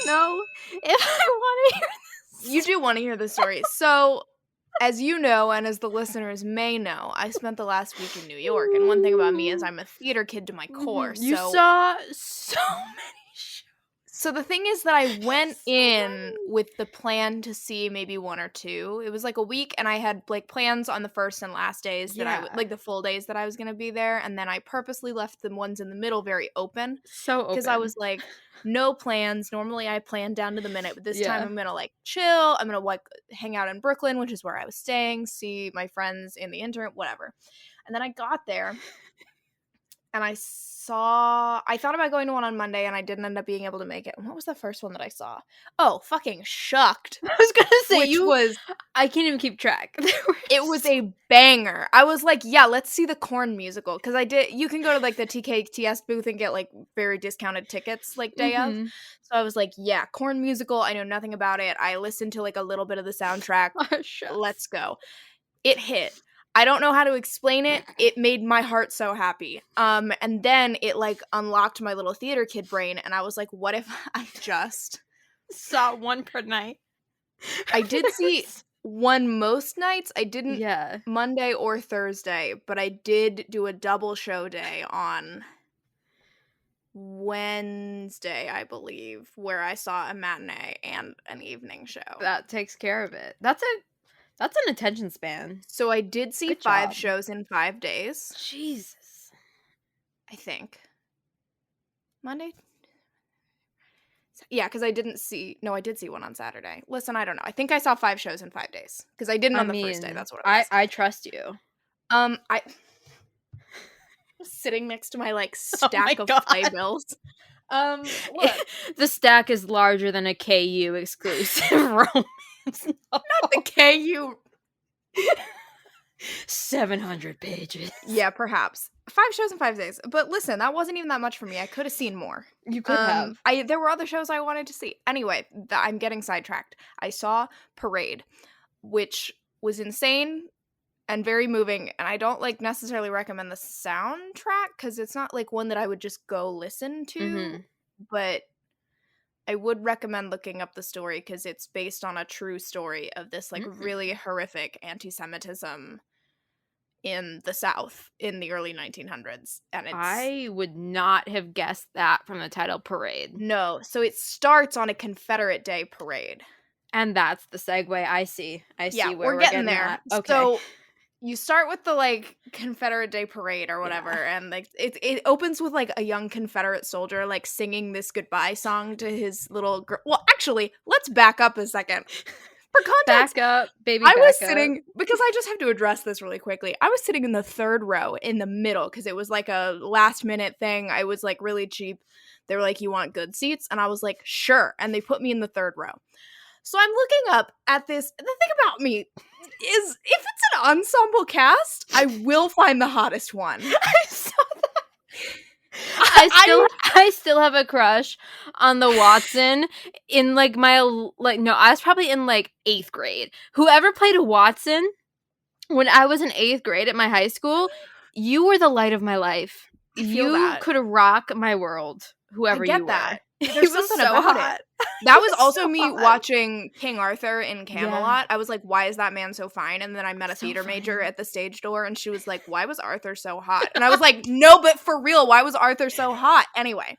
don't know if I want to hear this. You do want to hear the story. So, as you know, and as the listeners may know, I spent the last week in New York. And one thing about me is I'm a theater kid to my core. You saw so many shows. So the thing is that I went in with the plan to see maybe one or two. It was like a week, and I had like plans on the first and last days that I would, like the full days that I was going to be there, and then I purposely left the ones in the middle very open. So open. Because I was like, no plans. Normally I plan down to the minute, but this time I'm going to like chill. I'm going to like hang out in Brooklyn, which is where I was staying, see my friends in the intern, whatever. And then I got there, and I thought about going to one on Monday, and I didn't end up being able to make it. What was the first one that I saw? Oh, fucking Shucked. I was gonna say, I can't even keep track. It was a banger. I was like, yeah, let's see the Korn musical. Because you can go to like the TKTS booth and get like very discounted tickets like day of. So I was like, yeah, Korn musical. I know nothing about it. I listened to like a little bit of the soundtrack. Let's go. It hit. I don't know how to explain it. It made my heart so happy. And then it like unlocked my little theater kid brain, and I was like, what if I just saw one per night? I did see one most nights. I didn't Monday or Thursday, but I did do a double show day on Wednesday, I believe, where I saw a matinee and an evening show. That takes care of it. That's an attention span. So I did see 5 shows in 5 days. Jesus. I think. Monday? Yeah, because I did see one on Saturday. Listen, I don't know. I think I saw 5 shows in 5 days. Because I didn't on the first day. That's what it was. I trust you. I was sitting next to my, like, stack of playbills. Look. The stack is larger than a KU exclusive romance. Not the KU. 700 pages. Yeah, perhaps. 5 shows in 5 days. But listen, that wasn't even that much for me. I could have seen more. You could have. There were other shows I wanted to see. Anyway, I'm getting sidetracked. I saw Parade, which was insane and very moving. And I don't like necessarily recommend the soundtrack because it's not like one that I would just go listen to. But I would recommend looking up the story because it's based on a true story of this like really horrific anti-Semitism in the South in the early 1900s. And I would not have guessed that from the title Parade. No, so it starts on a Confederate Day parade. And that's the segue. I see where we're getting there. At. Okay. So you start with the like Confederate Day parade or whatever, and like it opens with like a young Confederate soldier like singing this goodbye song to his little girl. Well, actually, let's back up a second. For context, back up, baby. I was sitting because I just have to address this really quickly. I was sitting in the 3rd row in the middle because it was like a last minute thing. I was like really cheap. They were like, "You want good seats?" And I was like, "Sure." And they put me in the 3rd row. So I'm looking up at this. The thing about me is if it's an ensemble cast, I will find the hottest one. I saw that. I still have a crush on the Watson in like I was probably in like 8th grade. Whoever played Watson when I was in 8th grade at my high school, you were the light of my life. You could rock my world. Whoever you were. There's something so about it. That was also me watching King Arthur in Camelot. I was like, why is that man so fine? And then I met a theater major at the stage door, and she was like, why was Arthur so hot? And I was like, no, but for real, why was Arthur so hot? Anyway,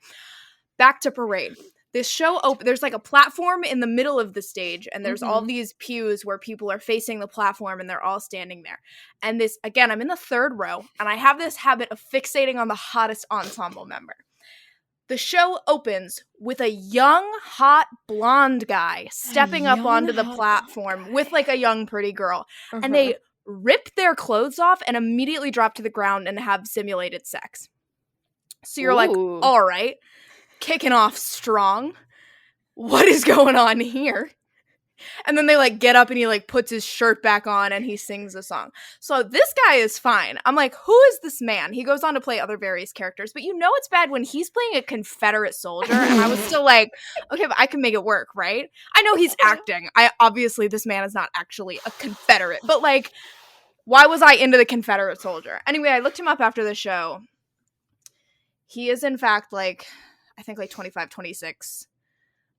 back to Parade. This show, there's like a platform in the middle of the stage, and there's all these pews where people are facing the platform, and they're all standing there. And this, again, I'm in the 3rd row, and I have this habit of fixating on the hottest ensemble member. The show opens with a young, hot, blonde guy stepping up onto the platform with, like, a young, pretty girl. And they rip their clothes off and immediately drop to the ground and have simulated sex. So you're like, all right, kicking off strong. What is going on here? And then they, like, get up and he, like, puts his shirt back on and he sings a song. So this guy is fine. I'm like, who is this man? He goes on to play other various characters. But you know it's bad when he's playing a Confederate soldier. And I was still like, okay, but I can make it work, right? I know he's acting. Obviously, this man is not actually a Confederate. But, like, why was I into the Confederate soldier? Anyway, I looked him up after the show. He is, in fact, like, I think, like, 25, 26.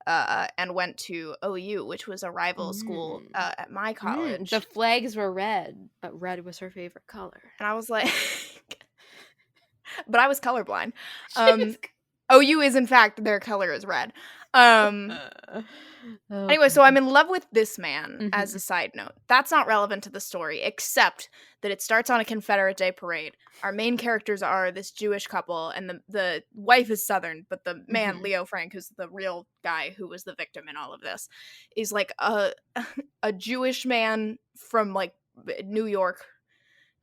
and went to OU, which was a rival school at my college. The flags were red, but red was her favorite color. And I was like, but I was colorblind. OU is, in fact, their color is red. Anyway, so I'm in love with this man, as a side note. That's not relevant to the story, except that it starts on a Confederate Day parade. Our main characters are this Jewish couple, and the wife is Southern, but the man, Leo Frank, who's the real guy who was the victim in all of this, is like a Jewish man from like New York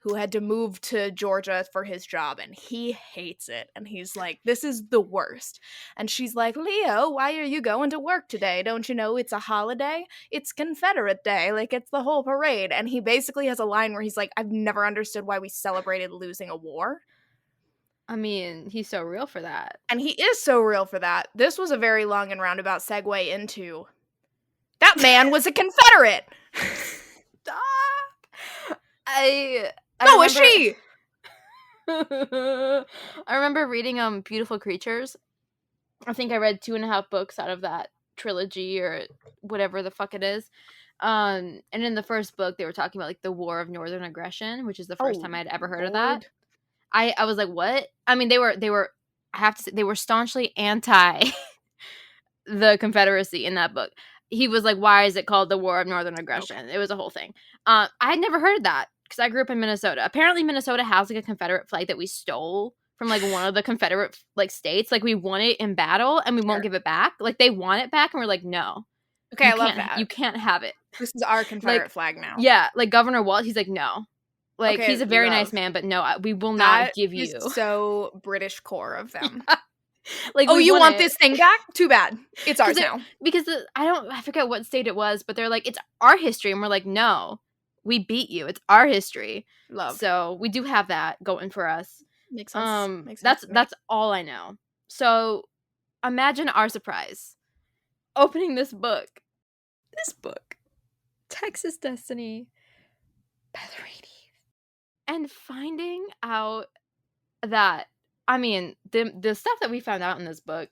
who had to move to Georgia for his job, and he hates it. And he's like, this is the worst. And she's like, Leo, why are you going to work today? Don't you know it's a holiday? It's Confederate Day. Like, it's the whole parade. And he basically has a line where he's like, I've never understood why we celebrated losing a war. I mean, he's so real for that. And he is so real for that. This was a very long and roundabout segue into, that man was a Confederate. Stop. So was she. I remember reading Beautiful Creatures. I think I read 2.5 books out of that trilogy or whatever the fuck it is. And in the first book, they were talking about like the War of Northern Aggression, which is the first time I'd ever heard of that. I was like, what? I mean, they were. I have to say, they were staunchly anti the Confederacy in that book. He was like, why is it called the War of Northern Aggression? It was a whole thing. I had never heard of that. Because I grew up in Minnesota. Apparently Minnesota has like a Confederate flag that we stole from like one of the Confederate like states. Like we won it in battle and we won't give it back. Like they want it back and we're like, no. Okay, I love that. You can't have it. This is our Confederate flag now. Yeah, like Governor Walsh, he's like, no. Like he's a very nice man, but no, we will not give you. That is so British core of them. Like, oh, you want this thing back? Too bad. It's ours now. Because I forget what state it was, but they're like, it's our history. And we're like, no. We beat you. It's our history. Love. So we do have that going for us. Makes sense. Makes sense that's all I know. So imagine our surprise opening this book, Texas Destiny by Lorraine Heath, and finding out that, I mean, the stuff that we found out in this book,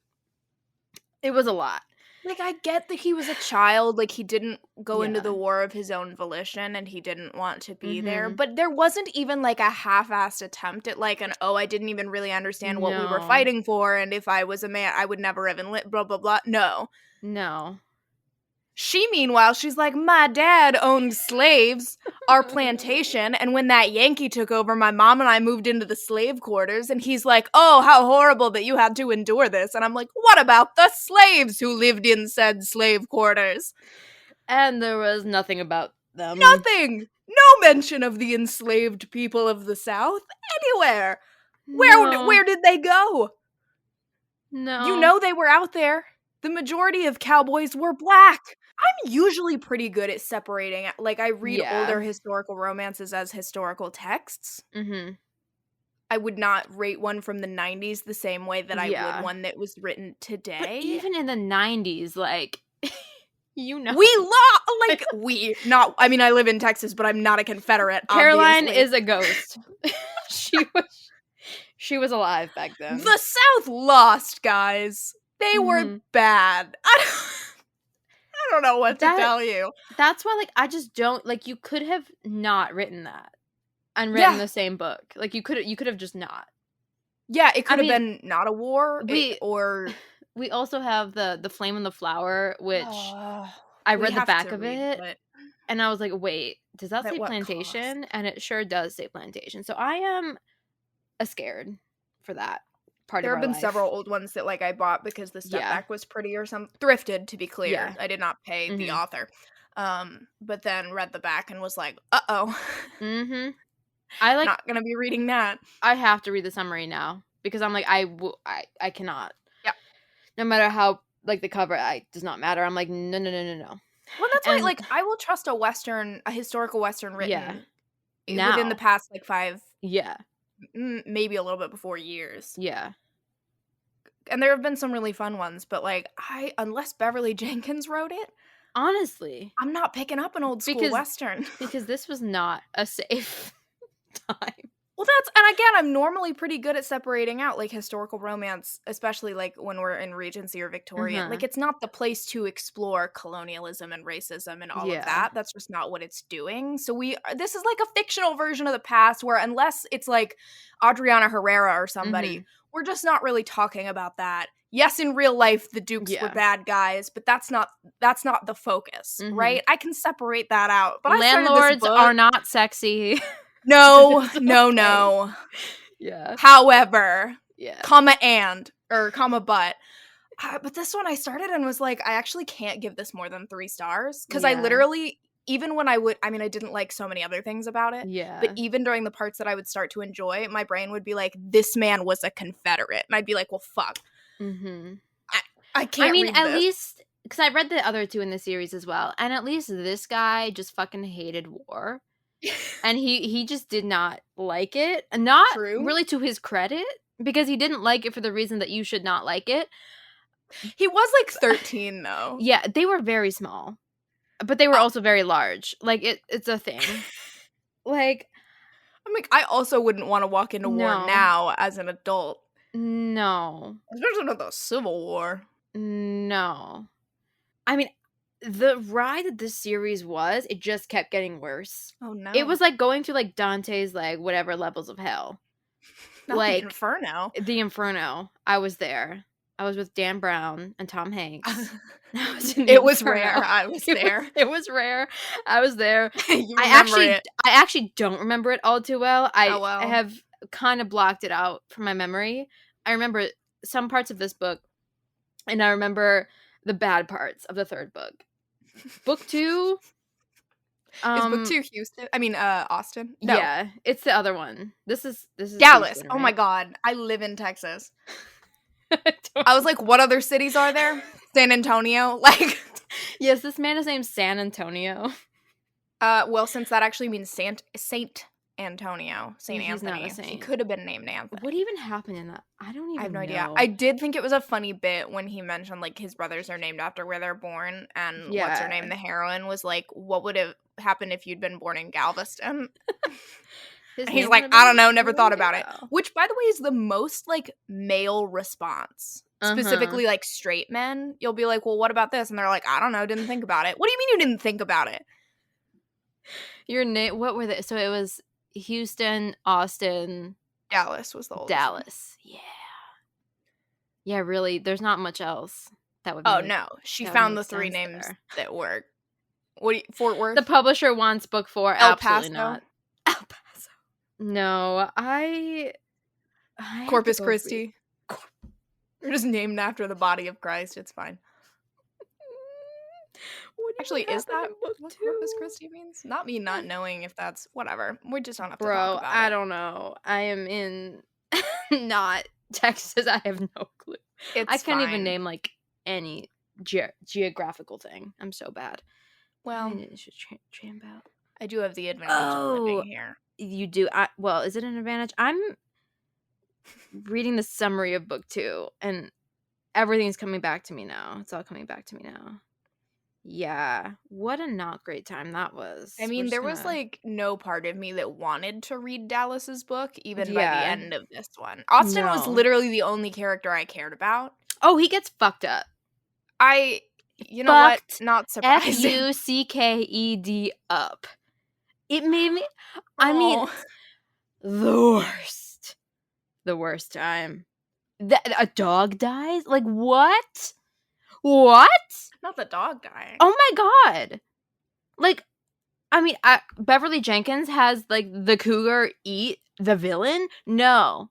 it was a lot. Like, I get that he was a child, like, he didn't go into the war of his own volition, and he didn't want to be there, but there wasn't even, like, a half-assed attempt at, like, I didn't even really understand what we were fighting for, and if I was a man, I would never have blah, blah, blah. No. She, meanwhile, she's like, my dad owned slaves, our plantation, and when that Yankee took over, my mom and I moved into the slave quarters, and he's like, oh, how horrible that you had to endure this. And I'm like, what about the slaves who lived in said slave quarters? And there was nothing about them. Nothing! No mention of the enslaved people of the South anywhere. Where did they go? No. You know they were out there. The majority of cowboys were black. I'm usually pretty good at separating. Like, I read older historical romances as historical texts. Mm-hmm. I would not rate one from the 90s the same way that I would one that was written today. But even in the 90s, like, you know. I mean, I live in Texas, but I'm not a Confederate, Caroline obviously. is a ghost. She was alive back then. The South lost, guys. They were bad. I don't know what to tell you. That's why, like, I just don't, like, you could have not written that and written the same book. Like, you could have just not. Yeah, it could have been not a war, We also have the Flame and the Flower, which I read the back of it, and I was like, wait, does that say plantation? And it sure does say plantation. So I am scared for that. There have been several old ones that, like, I bought because the step back was pretty or something. Thrifted, to be clear. Yeah. I did not pay the author. But then read the back and was like, uh-oh. Mm-hmm. Not gonna be reading that. I have to read the summary now because I'm like, I cannot. Yeah. No matter how, like, the cover, does not matter. I'm like, no. Well, that's why, like, I will trust a historical Western written within the past, like, 5 maybe a little bit before years. Yeah. And there have been some really fun ones, but, like, unless Beverly Jenkins wrote it, honestly, I'm not picking up an old school Western. Because this was not a safe time. Well, and again, I'm normally pretty good at separating out, like, historical romance, especially, like, when we're in Regency or Victorian. Like, it's not the place to explore colonialism and racism and all of Yeah. that. That's just not what it's doing. So this is, like, a fictional version of the past where unless it's, like, Adriana Herrera or somebody, we're just not really talking about that. Yes, in real life, the Dukes were bad guys, but that's not the focus, right? I can separate that out. But landlords are not sexy. No. Yeah. However, comma but. But this one I started and was like, I actually can't give this more than 3 stars. Because I literally, even when I didn't like so many other things about it. Yeah. But even during the parts that I would start to enjoy, my brain would be like, this man was a Confederate. And I'd be like, well, fuck. I can't read at this. least, because I read the other 2 in the series as well. And at least this guy just fucking hated war. And he just did not like it. Not really to his credit, because he didn't like it for the reason that you should not like it. He was like 13 though. Yeah, they were very small. But they were also very large. Like, it's a thing. Like, I'm like, I also wouldn't want to walk into war now as an adult. No. Especially not the Civil War. No. I mean, the ride that this series was, it just kept getting worse. Oh, no. It was like going through, like, Dante's, like, whatever levels of hell. Not like, the Inferno. The Inferno. I was there. I was with Dan Brown and Tom Hanks. It was rare. I was there. It was rare. I was there. I actually don't remember it all too well. I have kind of blocked it out from my memory. I remember some parts of this book, and I remember the bad parts of the 3rd book. Book 2. Is book 2 Houston? I mean, Austin? No. Yeah, it's the other one. This is Dallas. Houston, right? Oh my god, I live in Texas. I was like, what other cities are there? San Antonio? Like, yes, this man is named San Antonio. Well, since that actually means Saint Antonio, Saint He's Anthony. Not a saint. He could have been named Anthony. What even happened in that? I have no idea. I did think it was a funny bit when he mentioned, like, his brothers are named after where they're born, and what's her name, the heroine, was like, what would have happened if you'd been born in Galveston? He's like, I don't know, never thought about it. Which, by the way, is the most, like, male response. Specifically, like, straight men. You'll be like, well, what about this? And they're like, I don't know, didn't think about it. What do you mean you didn't think about it? Your name, what were they? So it was Houston, Austin. Dallas was the oldest. Dallas, yeah. Yeah, really, there's not much else that would be. Oh, no. She found the 3 names that work. Fort Worth? The publisher wants book 4. El Absolutely Paso? not. El Paso. No, I Corpus Christi. They're just named after the body of Christ. It's fine. Actually, is that what Corpus Christi means? Not me not knowing if that's whatever. We just don't have to talk about it. I don't know. I am in not Texas. I have no clue. I can't even name like any geographical thing. I'm so bad. Well, I should tramp out. I do have the advantage of living here. You do. Well, is it an advantage? I'm reading the summary of book 2, and everything's coming back to me now. It's all coming back to me now. Yeah, what a not great time that was. I mean, there was like no part of me that wanted to read Dallas's book, even by the end of this one. Austin was literally the only character I cared about. Oh, he gets fucked up. You know what? Not surprising. Fucked up. It made me. I mean, the worst time. A dog dies? Like, what? What? Not the dog dying. Oh my god. Like, I mean, Beverly Jenkins has, like, the cougar eat the villain? No,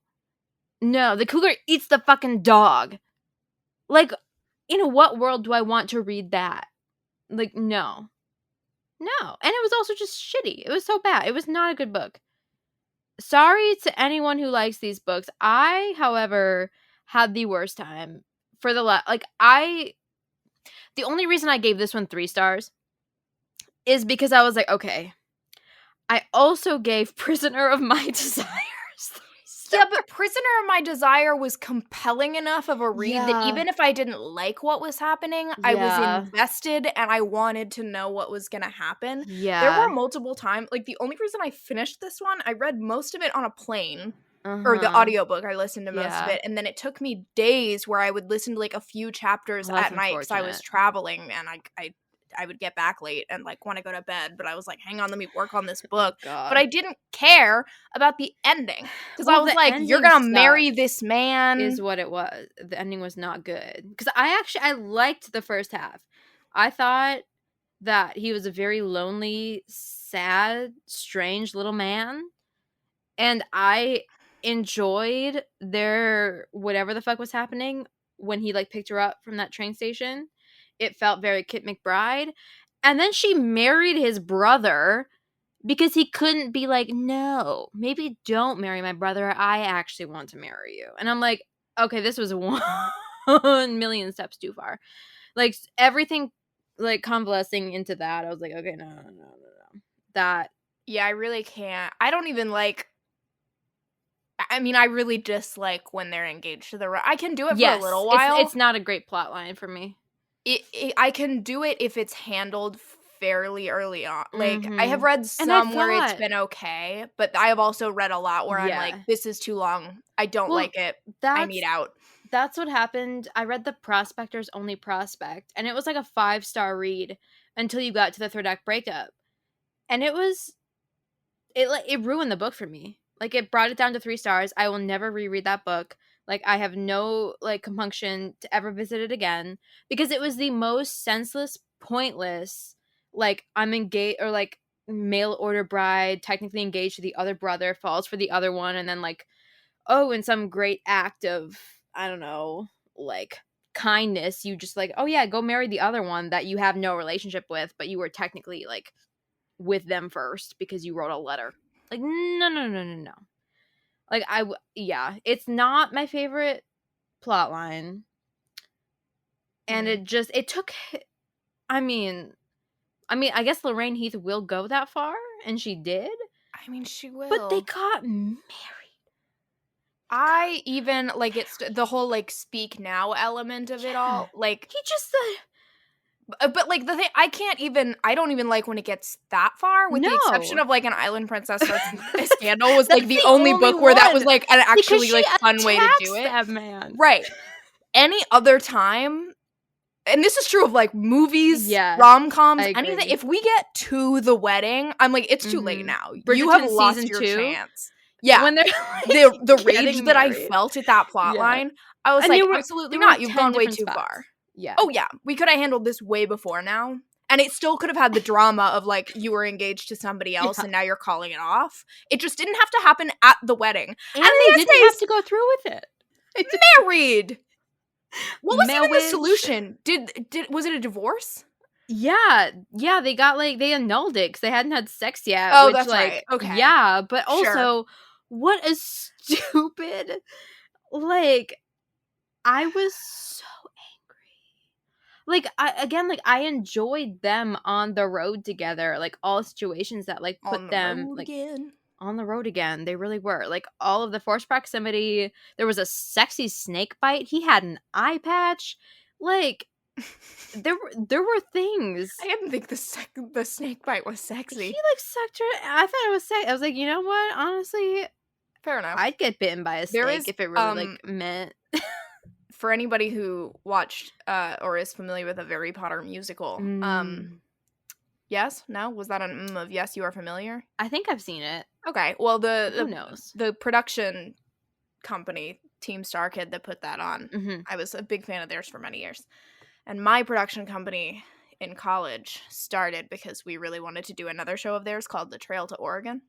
the cougar eats the fucking dog. Like, in what world do I want to read that? Like, no. And it was also just shitty. It was so bad. It was not a good book. Sorry to anyone who likes these books. I, however, had the worst time for the the only reason I gave this one 3 stars is because I was like, okay, I also gave Prisoner of My Desires 3 stars. Yeah, but Prisoner of My Desire was compelling enough of a read that even if I didn't like what was happening, I was invested and I wanted to know what was going to happen. There were multiple times, like the only reason I finished this one, I read most of it on a plane. Or the audiobook, I listened to most of it, and then it took me days where I would listen to like a few chapters at night because I was traveling and I would get back late and like want to go to bed, but I was like, hang on, let me work on this book. But I didn't care about the ending because I was like, you're gonna marry this man. Is what it was. The ending was not good because I liked the first half. I thought that he was a very lonely, sad, strange little man, and I enjoyed their whatever the fuck was happening when he like picked her up from that train station. It felt very Kit McBride. And then she married his brother because he couldn't be like, no, maybe don't marry my brother. I actually want to marry you. And I'm like, okay, this was 1,000,000 steps too far. Like everything like convalescing into that. I was like, okay, no. That. Yeah, I really can't. I don't even like. I mean, I really dislike when they're engaged to the. I can do it for a little while. It's not a great plot line for me. I can do it if it's handled fairly early on. Like, I have read some where it's been okay, but I have also read a lot where I'm like, this is too long. I don't like it. I need out. That's what happened. I read The Prospector's Only Prospect, and it was like a 5-star read until you got to the third act breakup. And it ruined the book for me. Like, it brought it down to 3 stars. I will never reread that book. Like, I have no, like, compunction to ever visit it again. Because it was the most senseless, pointless, like, I'm engaged, or, like, mail order bride, technically engaged to the other brother, falls for the other one, and then, like, oh, in some great act of, I don't know, like, kindness, you just, like, oh, yeah, go marry the other one that you have no relationship with, but you were technically, like, with them first because you wrote a letter. Like, no. Like, it's not my favorite plot line. And it took, I mean, I guess Lorraine Heath will go that far, and she did. I mean, she will. But they got married. I even, like, it's the whole, like, speak now element of it all. Like, he just but, like, the thing, I don't even like when it gets that far, with the exception of, like, An Island Princess Starts a Scandal was, like, the only book where that was, like, an actually, like, fun way to do it. That man. Right. Any other time, and this is true of, like, movies, rom-coms, anything, if we get to the wedding, I'm like, it's too late now. You have lost your chance. Yeah. When they're like, the rage that I felt at that plot line, I was like, absolutely not. You've gone way too far. Yeah. Oh, yeah. We could have handled this way before now. And it still could have had the drama of, like, you were engaged to somebody else and now you're calling it off. It just didn't have to happen at the wedding. And they didn't have to go through with it. Married. What was even the solution? Was it a divorce? Yeah, they got, like, they annulled it because they hadn't had sex yet. Oh, that's right. Okay. Yeah, but also, what a stupid, like, I was so angry. Like, I enjoyed them on the road together. Like, all situations that, like, put them, like, on the road again. They really were. Like, all of the forced proximity. There was a sexy snake bite. He had an eye patch. Like, there were things. I didn't think the snake bite was sexy. He, like, sucked her. I thought it was sexy. I was like, you know what? Honestly, fair enough. I'd get bitten by a snake if it really, like, meant. For anybody who watched or is familiar with a Harry Potter musical, yes? No? Was that an of yes, you are familiar? I think I've seen it. Okay. Well, who knows? The production company, Team Star Kid, that put that on, I was a big fan of theirs for many years. And my production company in college started because we really wanted to do another show of theirs called The Trail to Oregon,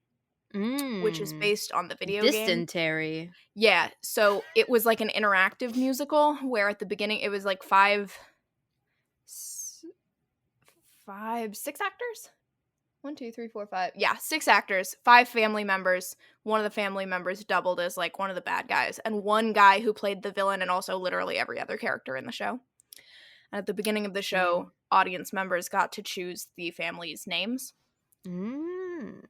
which is based on the video game. Dysentery. Yeah. So it was like an interactive musical where at the beginning it was like 6 actors? 1, 2, 3, 4, 5. Yeah, 6 actors, 5 family members. One of the family members doubled as, like, one of the bad guys, and one guy who played the villain and also literally every other character in the show. And at the beginning of the show, audience members got to choose the family's names.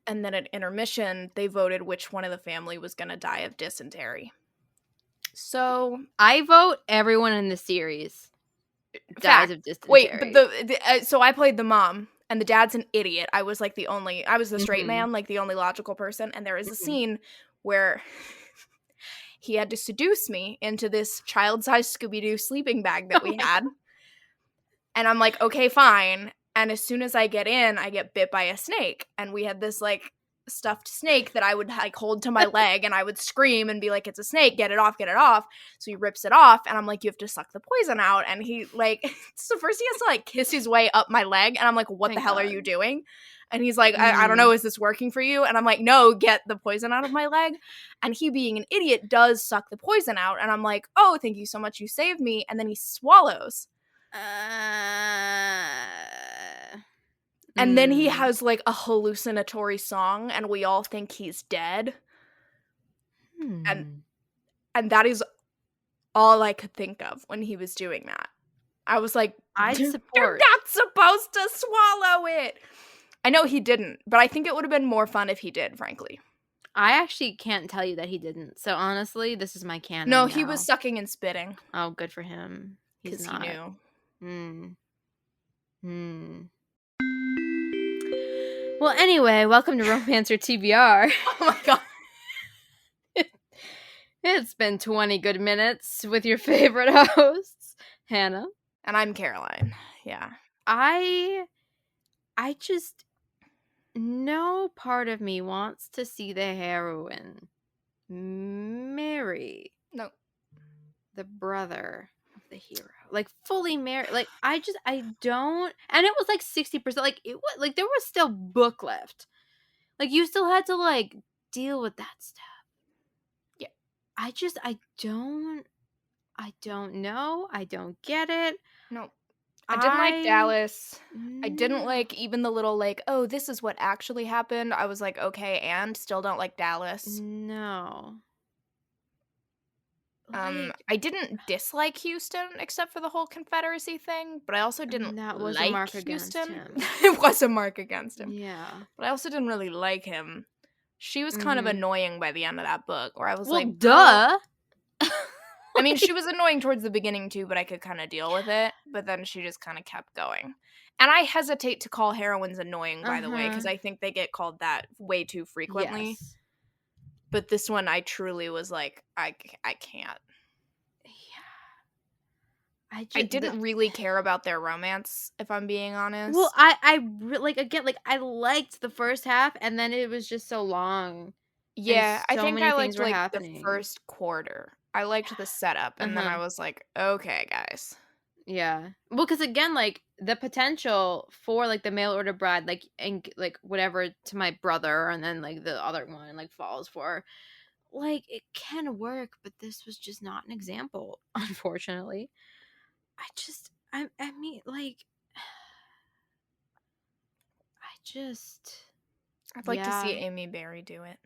And then at intermission, they voted which one of the family was going to die of dysentery. So I vote everyone in the series dies of dysentery. Wait, but so I played the mom, and the dad's an idiot. I was like I was the straight man, like the only logical person. And there is a scene where he had to seduce me into this child-sized Scooby-Doo sleeping bag that we had. And I'm like, okay, fine. And as soon as I get in, I get bit by a snake. And we had this like stuffed snake that I would like hold to my leg, and I would scream and be like, it's a snake, get it off, get it off. So he rips it off, and I'm like, you have to suck the poison out. And he like, so first he has to like kiss his way up my leg, and I'm like, what the hell are you doing? And he's like, I don't know, is this working for you? And I'm like, no, get the poison out of my leg. And he, being an idiot, does suck the poison out. And I'm like, oh, thank you so much, you saved me. And then he swallows. And then he has like a hallucinatory song, and we all think he's dead. And that is all I could think of when he was doing that. I was like, you're not supposed to swallow it. I know he didn't, but I think it would have been more fun if he did, frankly. I actually can't tell you that he didn't. So honestly, this is my canon. No, he was sucking and spitting. Oh, good for him. Because he knew. Well, anyway, welcome to Romancer TBR. Oh my god. It's been 20 good minutes with your favorite hosts, Hannah. And I'm Caroline. Yeah. I just, no part of me wants to see the heroine marry the brother of the hero. Like, fully marry. Like, I don't. And it was like 60%. Like, it was, like, there was still book left. Like, you still had to, like, deal with that stuff. Yeah. I don't know. I don't get it. No. I didn't like Dallas. I didn't like even the little, like, oh, this is what actually happened. I was like, okay, and still don't like Dallas. No. I didn't dislike Houston except for the whole Confederacy thing, but I also didn't like a mark Houston. Against him. It was a mark against him. Yeah. But I also didn't really like him. She was kind of annoying by the end of that book, where I was like, duh. I mean, she was annoying towards the beginning too, but I could kind of deal with it. But then she just kind of kept going. And I hesitate to call heroines annoying, by the way, because I think they get called that way too frequently. Yes. But this one, I truly was like, I can't. Yeah. I didn't really care about their romance, if I'm being honest. Well, I liked the first half, and then it was just so long. Yeah, I think I liked like the first quarter. I liked the setup, and then I was like, okay, guys. Yeah. Well, because again, like, the potential for, like, the mail order bride, like, and, like, whatever to my brother, and then, like, the other one, like, falls for, like, it can work, but this was just not an example, unfortunately. I mean, like, I'd like to see Amy Berry do it.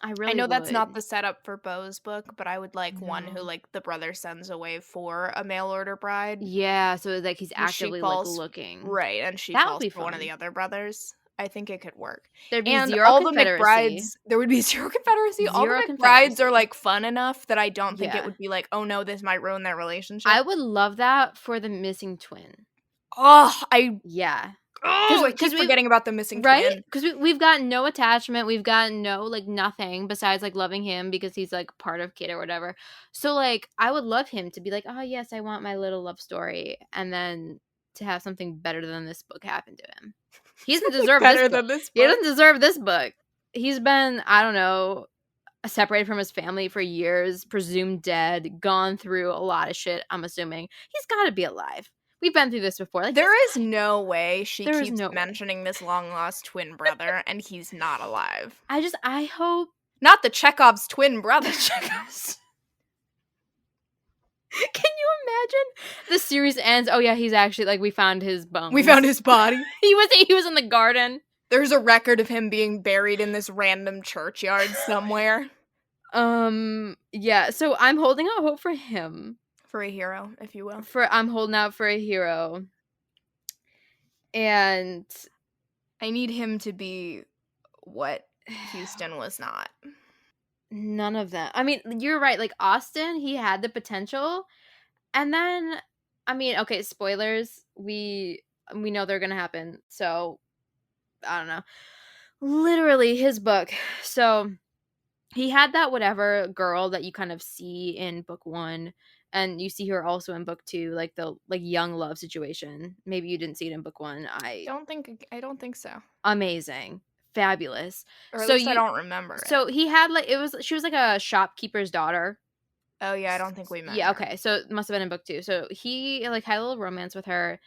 I know that's not the setup for Beau's book, but I would like one who, like, the brother sends away for a mail order bride. Yeah, so like he's actively like looking. Right, and she falls for one of the other brothers. I think it could work. There'd be and zero all Confederacy. The McBrides, there would be zero Confederacy. All the McBrides are like fun enough that I don't think it would be like, oh no, this might ruin their relationship. I would love that for the missing twin. Oh, because I keep forgetting about the missing twin. Because we've got no attachment. We've got no, like, nothing besides, like, loving him because he's, like, part of Kid or whatever. So, like, I would love him to be like, oh, yes, I want my little love story. And then to have something better than this book happen to him. He doesn't deserve this book. He doesn't deserve this book. He's been, I don't know, separated from his family for years, presumed dead, gone through a lot of shit, I'm assuming. He's got to be alive. We've been through this before. Like, there is no way she keeps mentioning this long-lost twin brother and he's not alive. I hope... Not the Chekhov's twin brother. Chekhov's. Can you imagine? The series ends, oh yeah, he's actually, like, we found his bones. We found his body. He was in the garden. There's a record of him being buried in this random churchyard somewhere. Yeah, so I'm holding out hope for him. For a hero, if you will. I'm holding out for a hero. And I need him to be what Houston was not. None of them. I mean, you're right. Like, Austin, he had the potential. And then, I mean, okay, spoilers. We know they're gonna happen. So, I don't know. Literally, his book. So, he had that whatever girl that you kind of see in book 1. And you see her also in book 2, like the young love situation. Maybe you didn't see it in book 1. I don't think so. Amazing. Fabulous. Or at least I don't remember it. So he had she was like a shopkeeper's daughter. Oh yeah, I don't think we met Yeah, her. okay. So it must have been in book 2. So he like had a little romance with her.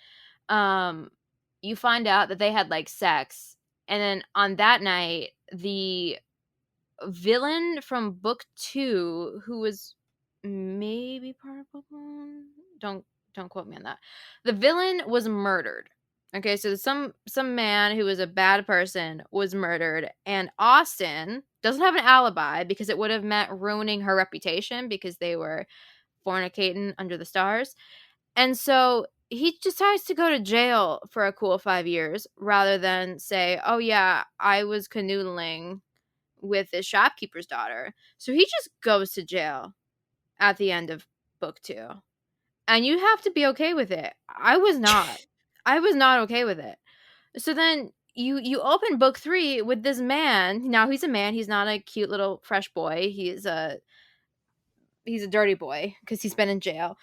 You find out that they had like sex, and then on that night the villain from book 2, who was maybe part of book 1, don't quote me on that, the villain was murdered. Okay, so some man who was a bad person was murdered, and Austin doesn't have an alibi because it would have meant ruining her reputation because they were fornicating under the stars. And so he decides to go to jail for a cool 5 years rather than say, oh yeah, I was canoodling with this shopkeeper's daughter. So he just goes to jail at the end of book 2. And you have to be okay with it. I was not. I was not okay with it. So then you open book 3 with this man. Now he's a man. He's not a cute little fresh boy. He's a dirty boy because he's been in jail.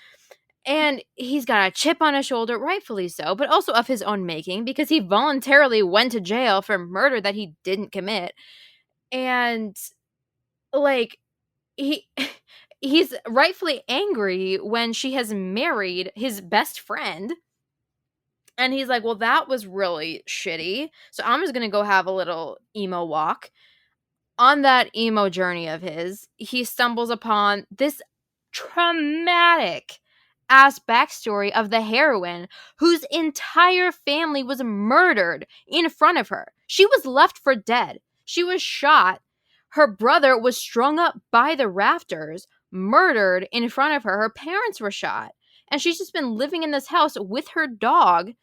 And he's got a chip on his shoulder, rightfully so, but also of his own making because he voluntarily went to jail for murder that he didn't commit. And like he's rightfully angry when she has married his best friend. And he's like, well, that was really shitty. So I'm just going to go have a little emo walk. On that emo journey of his, he stumbles upon this traumatic ass backstory of the heroine whose entire family was murdered in front of her. She was left for dead. She was shot. Her brother was strung up by the rafters, murdered in front of her. Her parents were shot. And she's just been living in this house with her dog,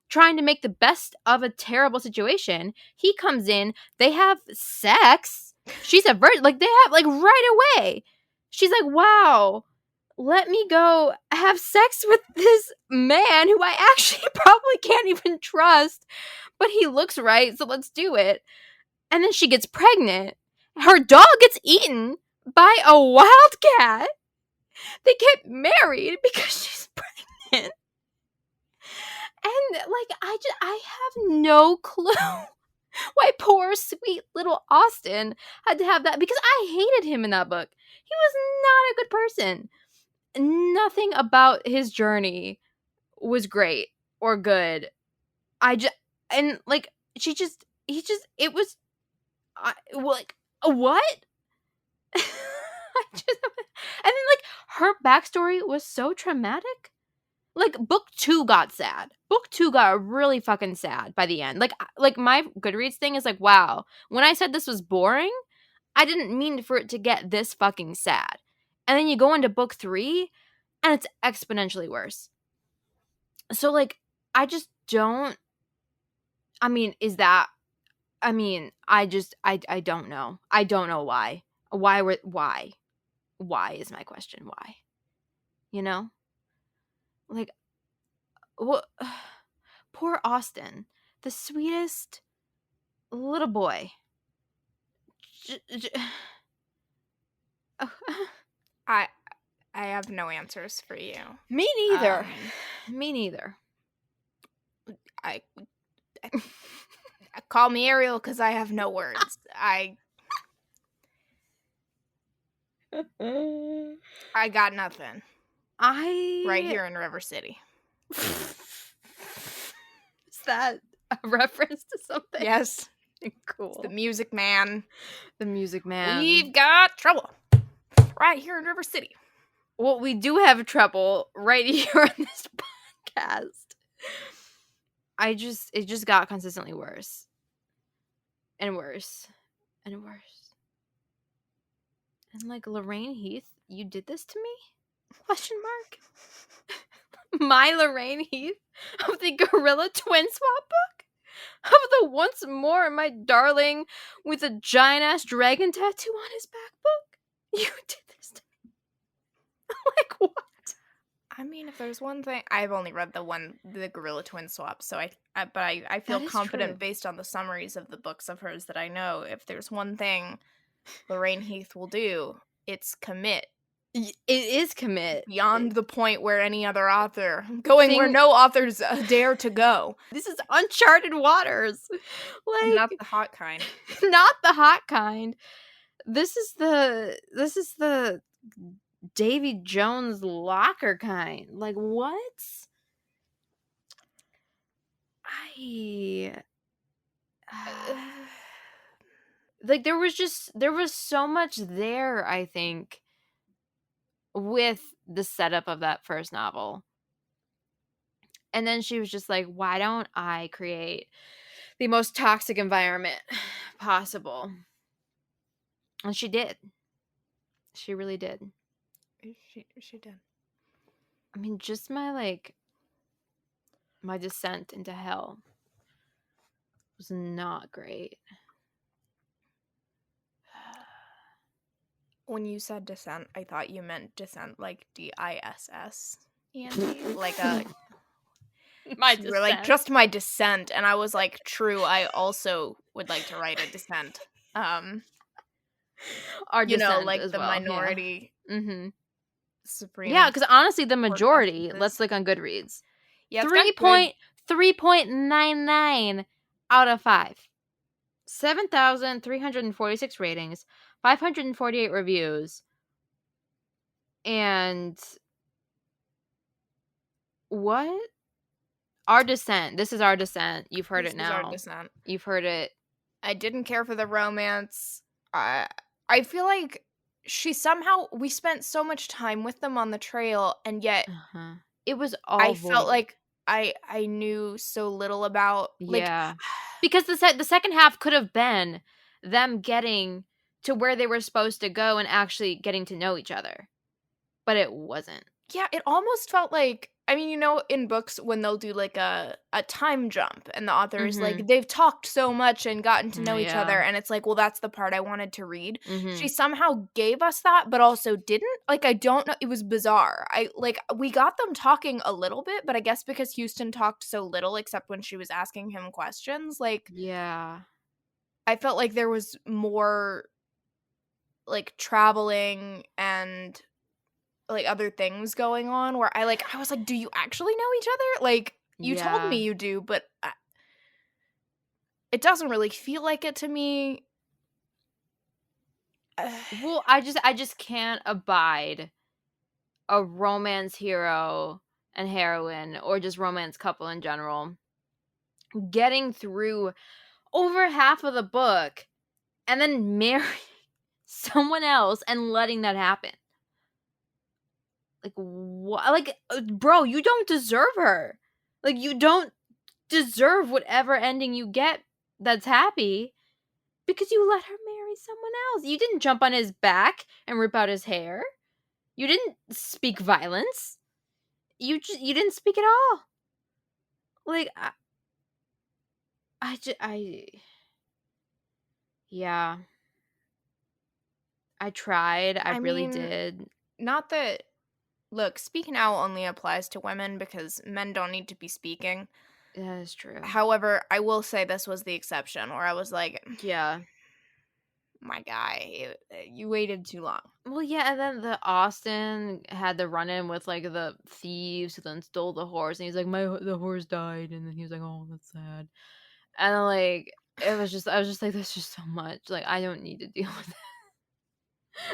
trying to make the best of a terrible situation. He comes in, they have sex. She's a virgin. Like, they have, like, right away. She's like, wow, let me go have sex with this man who I actually probably can't even trust, but he looks right, so let's do it. And then she gets pregnant. Her dog gets eaten by a wildcat. They get married because she's pregnant. And like, I have no clue why poor sweet little Austin had to have that, because I hated him in that book. He was not a good person. Nothing about his journey was great or good. And like, it was like, what? And then like, her backstory was so traumatic. Like, book 2 got sad. Book 2 got really fucking sad by the end. Like my Goodreads thing is like, wow, when I said this was boring, I didn't mean for it to get this fucking sad. And then you go into book 3, and it's exponentially worse. So, like, I just don't... I mean, I don't know. I don't know why. Why? Why is my question. Why? You know? Like, what? Poor Austin, the sweetest little boy. I have no answers for you. Me neither. Me neither. I call me Ariel because I have no words. I got nothing. Right here in River City. Is that a reference to something? Yes. Cool. It's the Music Man. The Music Man. We've got trouble right here in River City. Well, we do have trouble right here in this podcast. It just got consistently worse. And worse. And worse. And like, Lorraine Heath, you did this to me? Question mark? My Lorraine Heath of the Gorilla Twin Swap book? of the once more my darling with a giant ass dragon tattoo on his back book. You did this to me. Like, what? I mean, if there's one thing, I've only read the Gorilla Twin swap, so I feel That is confident true. based on the summaries of the books of hers that I know. If there's one thing Lorraine Heath will do, it's commit It is commit. beyond the point where any other author, going where no authors dare to go. This is uncharted waters. Like, Not the hot kind. not the hot kind. This is the Davy Jones locker kind. Like, what? Like, there was so much there, I think, with the setup of that first novel. And then she was just like, why don't I create the most toxic environment possible? And she did. She really did. She did. I mean, just my descent into hell was not great. When you said descent, I thought you meant descent like DISS, Andy, like a My you were like, just my descent, and I was like, true, I also would like to write a descent. Our descent, like as the well, minority, yeah. Mm-hmm. supreme. Yeah, because honestly, the majority. Let's look on Goodreads. Yeah, 3.99 out of 5. 7,346 ratings, 548 reviews, and what? Our Descent. This is Our Descent. You've heard it now. This is Our Descent. You've heard it. I didn't care for the romance. I feel like we spent so much time with them on the trail, and yet it was all I void. felt like I knew so little about, yeah, because the second half could have been them getting to where they were supposed to go and actually getting to know each other, but it wasn't. Yeah, it almost felt like, I mean, in books when they'll do like a time jump and the author is like, they've talked so much and gotten to know each other, and it's like, well, that's the part I wanted to read. She somehow gave us that, but also didn't. Like, I don't know, it was bizarre. We got them talking a little bit, but I guess because Houston talked so little except when she was asking him questions, I felt like there was more traveling and other things going on where I was like, do you actually know each other? You told me you do, but it doesn't really feel like it to me. Well, I just can't abide a romance hero and heroine, or just romance couple in general, getting through over half of the book and then marrying someone else and letting that happen. Like, what? Like, bro, you don't deserve her. Like, you don't deserve whatever ending you get that's happy, because you let her marry someone else. You didn't jump on his back and rip out his hair. You didn't speak violence. You didn't speak at all. Like, yeah. I tried. I really did. Not that, look, speak now only applies to women because men don't need to be speaking. That is true. However, I will say this was the exception where I was like, yeah, my guy, you waited too long. Well, yeah, and then the Austin had the run-in with the thieves who then stole the horse, and he's like, the horse died, and then he was like, oh, that's sad, and then I was just like, that's just so much. I don't need to deal with it.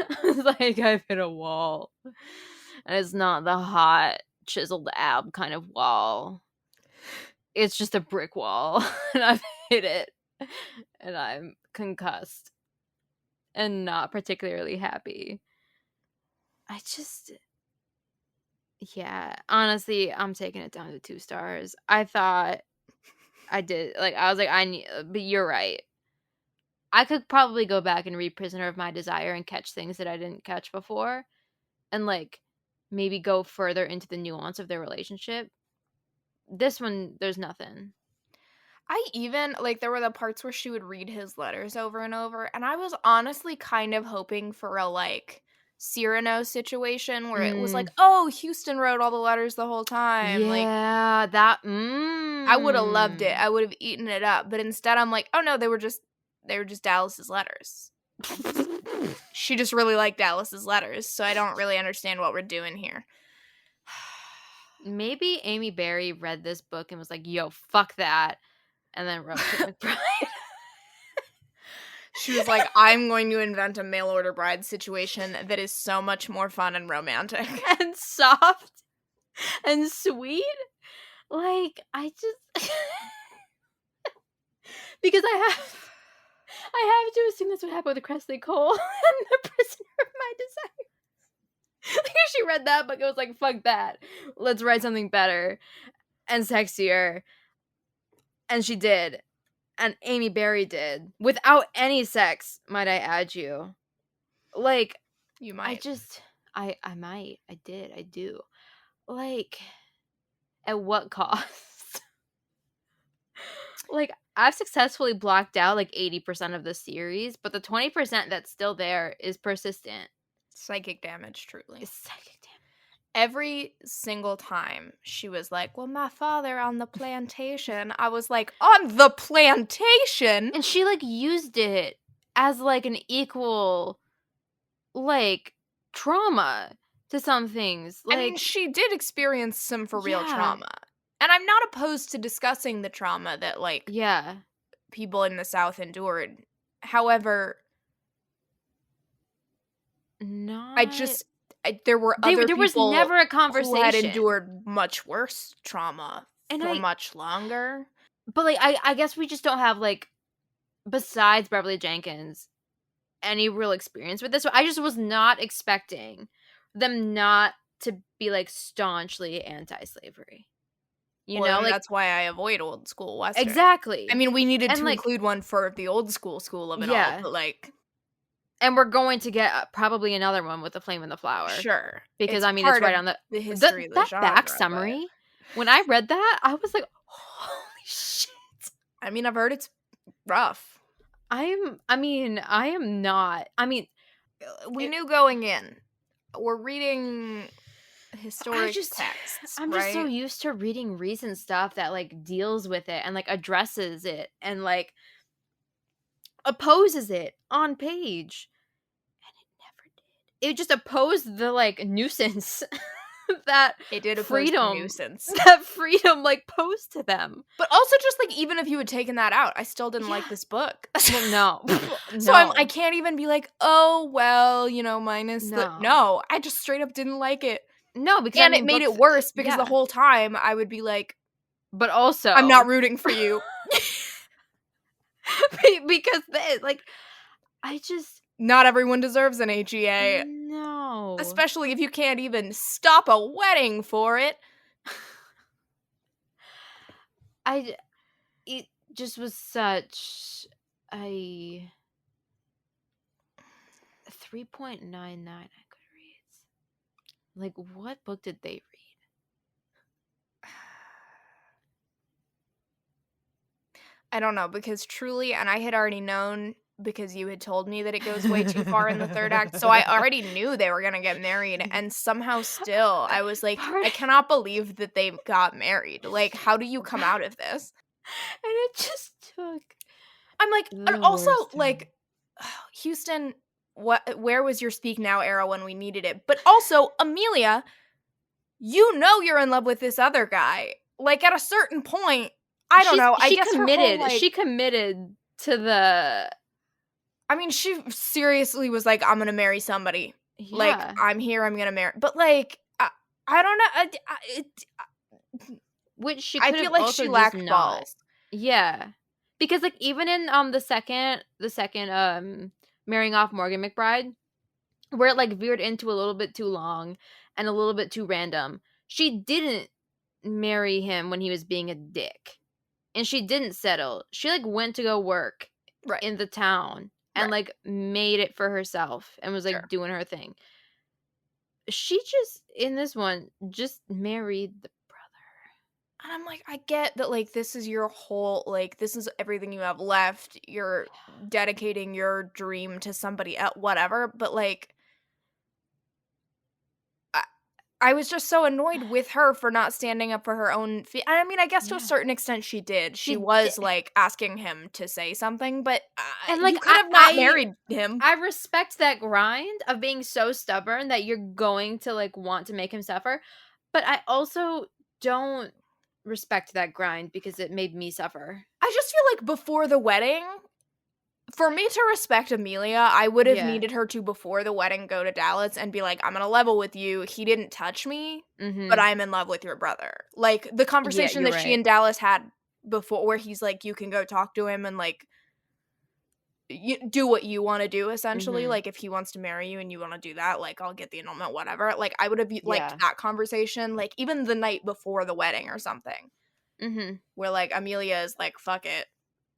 I was like, I've hit a wall, and it's not the hot chiseled ab kind of wall. It's just a brick wall, and I've hit it, and I'm concussed and not particularly happy. Honestly, I'm taking it down to 2 stars. I thought I did, I was like, I need, but you're right. I could probably go back and read Prisoner of My Desire and catch things that I didn't catch before, and maybe go further into the nuance of their relationship. This one, there's nothing. There were the parts where she would read his letters over and over, and I was honestly kind of hoping for a, like, Cyrano situation where it was like, Mm, "Oh, Houston wrote all the letters the whole time." Like, yeah, that I would've loved it. I would've eaten it up, but instead I'm like, "Oh, no, they were just Dallas's letters." She just really liked Dallas's letters, so I don't really understand what we're doing here. Maybe Amy Berry read this book and was like, "Yo, fuck that," and then wrote Kit McBride. She was like, "I'm going to invent a mail order bride situation that is so much more fun and romantic." And soft and sweet. Like, I just because I have to assume that's what happened with Cressley Cole and The Prisoner of My Desire. Like, she read that book, it was like, fuck that. Let's write something better and sexier. And she did. And Amy Berry did. Without any sex, might I add you. Like, You might. I might. I did. I do. Like, at what cost? Like, I've successfully blocked out like 80% of the series, but the 20% that's still there is persistent. Psychic damage, truly. It's psychic damage. Every single time she was like, "Well, my father on the plantation," I was like, "On the plantation?" And she like used it as like an equal like trauma to some things. Like, I mean, she did experience some for real yeah. trauma. And I'm not opposed to discussing the trauma that, like, Yeah. people in the South endured. However, Not there were other there was people never a who had conversation. endured much worse trauma And for much longer. but like I guess we just don't have like, besides Beverly Jenkins, any real experience with this. So I just was not expecting them not to be like staunchly anti-slavery. You Well, know, and like, that's why I avoid old school Western. exactly. I mean, we needed And to like, include one for the old school of it all, yeah. but, like, And we're going to get probably another one with The Flame and the Flower. sure. Because It's I mean, it's part right of on the history of the that genre, back but summary. When I read that, I was like, holy shit. I mean, I've heard it's rough. I am not. I mean, We knew going in. We're reading historic texts, I'm just so used to reading recent stuff that like deals with it and like addresses it and like opposes it on page. And it never did. It just opposed the like nuisance that It did oppose the freedom nuisance. that freedom like posed to them. But also just like even if you had taken that out, I still didn't like this book. Well, no. So No. I can't even be like, "Oh, well, minus the." No. No, I just straight up didn't like it. No, because And it made it worse because the whole time I would be like, but also "I'm not rooting for you." because like I just Not everyone deserves an HEA. no. Especially if you can't even stop a wedding for it. It just was such a 3.99 on Goodreads. Like, what book did they read? I don't know, because truly, and I had already known because you had told me that it goes way too far in the third act, so I already knew they were gonna get married, and somehow still, I was like, I cannot believe that they got married. Like, how do you come out of this? And it just took. I'm like, and also, like, Houston, where was your Speak Now era when we needed it? But also, Amelia, you know you're in love with this other guy. Like, at a certain point, I don't know. I guess committed. her whole, she committed to the. I mean, she seriously was like, "I'm gonna marry somebody. Yeah. Like, I'm here. I'm gonna marry." But like, I don't know. Which she. I feel like she lacked balls. Yeah, because like even in the second marrying off Morgan McBride, where it like veered into a little bit too long and a little bit too random, she didn't marry him when he was being a dick, and she didn't settle. She like went to go work in the town and like made it for herself and was like doing her thing. She just in this one just married the brother. And I'm like, I get that, like, this is your whole, like, this is everything you have left. You're dedicating your dream to somebody else, whatever. But, like, I, I was just so annoyed with her for not standing up for her own I mean, I guess to a Yeah. certain extent she did. She She did. was, like, asking him to say something, but And, like, you could have not married him. I respect that grind of being so stubborn that you're going to, like, want to make him suffer, but I also don't respect that grind because it made me suffer. I just feel like before the wedding, for me to respect Amelia, I would have Yeah. needed her to, before the wedding, go to Dallas and be like, "I'm gonna level with you. He didn't touch me, but Mhm. I'm in love with your brother." Like, the Yeah, conversation you're that she right. and Dallas had before, where he's like, "You can go talk to him and, like, you do what you wanna do," essentially. Mhm. Like, if he wants to marry you and you wanna do that, like, I'll get the annulment, whatever. Like, I would have liked Yeah. that conversation, like, even the night before the wedding or something, Mhm. where, like, Amelia is like, "Fuck it.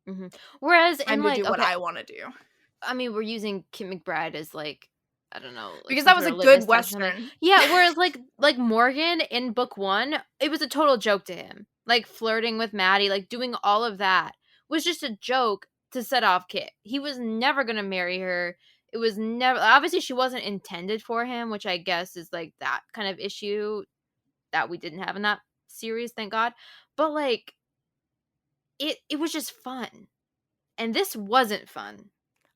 Mhm. Whereas Time in, to like, do what okay, I wanna do." I mean, we're using Kim McBride as, like, I don't know, like, Because some that was sort a of good litmus test or something. Western. Yeah, whereas, like, Morgan in book 1, it was a total joke to him. Like, flirting with Maddie, like, doing all of that was just a joke to set off Kit. He was never gonna marry her. It was never obviously, she wasn't intended for him, which I guess is, like, that kind of issue that we didn't have in that series, thank God. But, like, it was just fun, and this wasn't fun.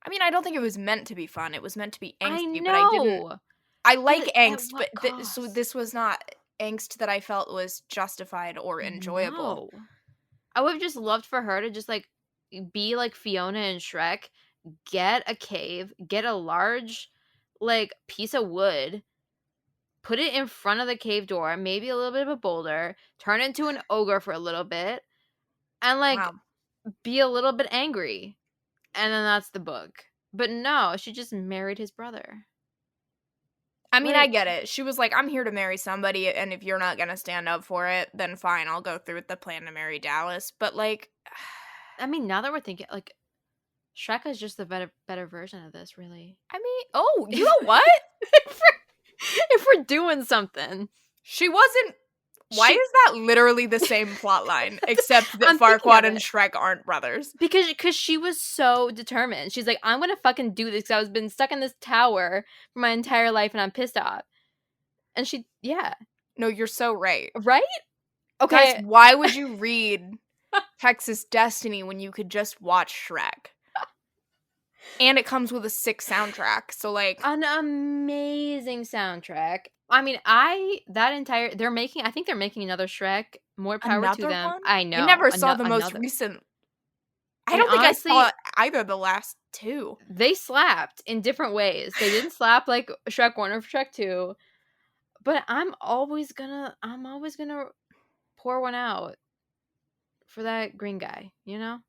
I mean, I don't think it was meant to be fun, it was meant to be I angsty, but know, I but like at angst, but what cost? this was not angst that I felt was justified or enjoyable. No. I would've just loved for her to just, like, be like Fiona and Shrek, get a cave, get a large, like, piece of wood, put it in front of the cave door, maybe a little bit of a boulder, turn into an ogre for a little bit, and, like, Wow. be a little bit angry, and then that's the book. But no, she just married his brother. I mean, I Like, get it. She was like, "I'm here to marry somebody, and if you're not gonna stand up for it, then fine, I'll go through with the plan to marry Dallas." But, like, I mean, now that we're thinking, like, Shrek is just the better version of this, really. I mean, oh, you If know what? if we're doing something. She wasn't Why She is that literally the same plot line, except that I'm thinking Farquaad of and it. Shrek aren't brothers? Because she was so determined. She's like, "I'm gonna fucking do this because I was been stuck in this tower for my entire life and I'm pissed off." And she yeah. No, you're so right. Right? Guys, Okay. why would you read Texas Destiny when you could just watch Shrek? And it comes with a sick soundtrack, so, like, An amazing soundtrack. I mean, I that entire I think they're making another Shrek. More power to another them. one? I I know. never saw the most Another. recent. I And don't think I saw honestly, either of the last 2. they slapped in different ways. They didn't slap like Shrek 1 or Shrek 2, but I'm always gonna pour one out for that green guy, you know?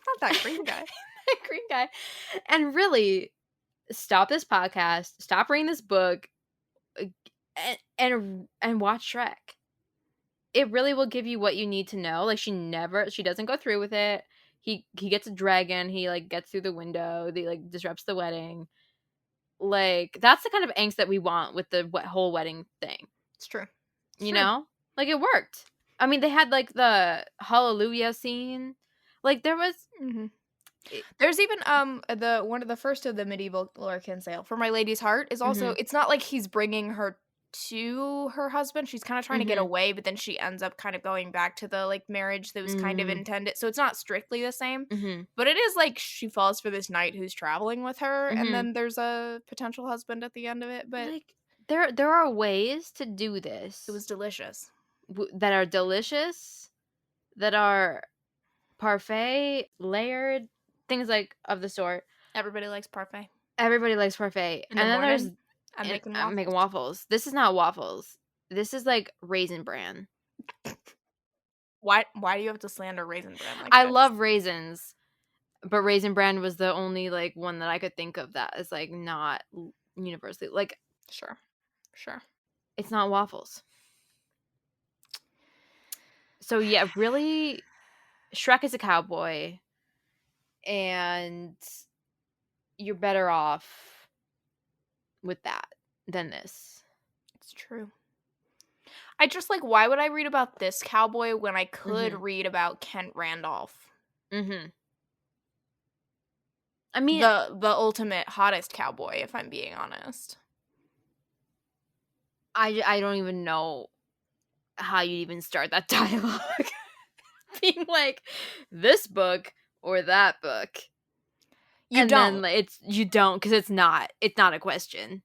Not that green guy. That green guy. And really, stop this podcast, stop reading this book, uh, and watch Shrek. It really will give you what you need to know. Like, she doesn't go through with it. He gets a dragon, he, like, gets through the window, they, like, disrupts the wedding. Like, that's the kind of angst that we want with the whole wedding thing, It's true. It's you true. know? Like, it worked. I mean, they had, like, the hallelujah scene. Like, there was Mhm. it There's even, the one of the first of the medieval lore Kinsale, For My Lady's Heart, is also, mhm, it's not like he's bringing her to her husband, she's kinda trying to get mhm, away, but then she ends up kind of going back to the, like, marriage that was kind of mm, intended, so it's not strictly the same, mhm, but it is like she falls for this knight who's traveling with her, and mhm. then there's a potential husband at the end of it, but Like, there are ways to do it this was delicious. that are delicious, that are parfait, layered, things like of the sort. Everybody likes parfait. Everybody likes parfait, In the and then there's morning, I'm and making I'm making waffles. waffles. This is not waffles. This is like Raisin Bran. Why do you have to slander Raisin Bran like I this? love raisins, but Raisin Bran was the only, like, one that I could think of that is, like, not universally like, Sure. Sure. it's not waffles. So, yeah, really, Shrek is a cowboy, and you're better off with that than this. It's true. I just, like, why would I read about this cowboy when I could Mhm. read about Kent Randolph? Mhm. I mean, The ultimate hottest cowboy, if I'm being honest. I don't even know how you even start that dialogue. Being like, "This book or that book?" You And then, don't. like, it's you don't, because it's not a question.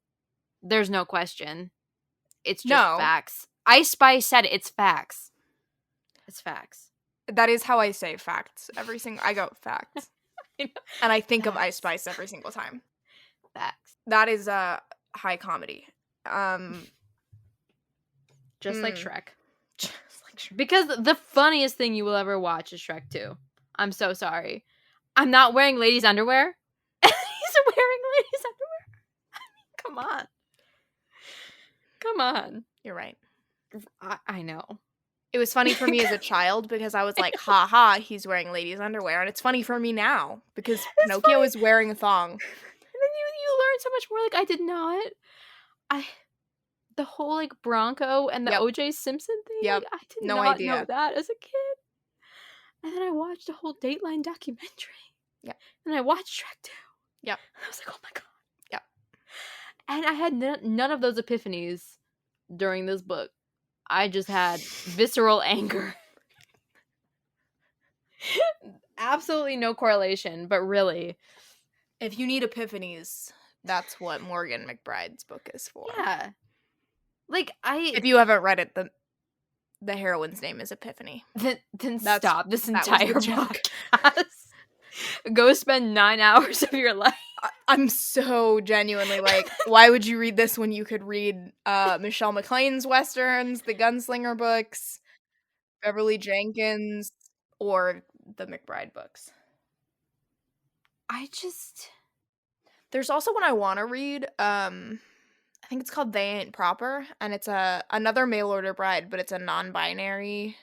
There's no question. It's just No. facts. Ice Spice said it, it's facts. It's facts. That is how I say facts. I go facts. I know. And I think of Ice Facts. Spice every single time. Facts. That is high comedy. Just like Mm. Shrek. Just like Shrek. Because the funniest thing you will ever watch is Shrek 2. I'm so sorry. I'm not wearing ladies' underwear. He's wearing ladies' underwear. Come on. Come on. You're right. I know. It was funny for me as a child because I was like, ha ha, he's wearing ladies' underwear. And it's funny for me now because It's Pinocchio funny. is wearing a thong. And then you learn so much more. Like, I did not. I the whole like Bronco and the Yep. OJ Simpson thing. Yep. Like, I did No not know idea. that as a kid. And then I watched a whole Dateline documentary. Yep. And I watched Shrek 2. Yep. And I was like, oh my god. Yep. And I had none of those epiphanies during this book. I just had visceral anger. Absolutely no correlation, but really. If you need epiphanies, that's what Morgan McBride's book is for. Yeah. Like, If you haven't read it, the heroine's name is Epiphany. Then stop this that was the entire joke. podcast. Go spend 9 hours of your life. I'm so genuinely like, why would you read this when you could read Michelle McLean's westerns, the Gunslinger books, Beverly Jenkins, or the McBride books? There's also one I want to read. I think it's called They Ain't Proper, and it's another mail order bride, but it's a non-binary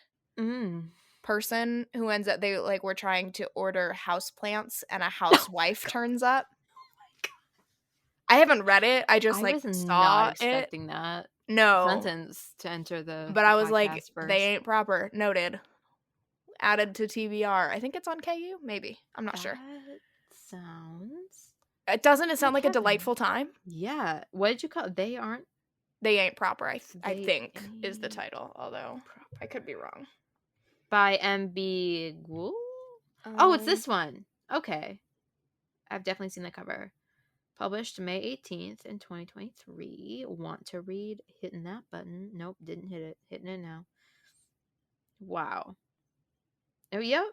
person who ends up they like were trying to order houseplants and a housewife turns up. I haven't read it. I just I was saw not it. expecting that No. sentence to enter the But I was like, podcast first. They Ain't Proper. Noted. Added to TBR. I think it's on KU. Maybe. I'm not sure. Sounds. It sound like a heaven. delightful time? Yeah. What did you call it? They Ain't proper. I They think is the Ain't title. Although I could be wrong. by MB Ghoul? Oh, it's this one. Okay. I've definitely seen the cover. Published May 18th in 2023. Want to read? Hitting that button. Nope, didn't hit it. Hitting it now. Wow. Oh, yep.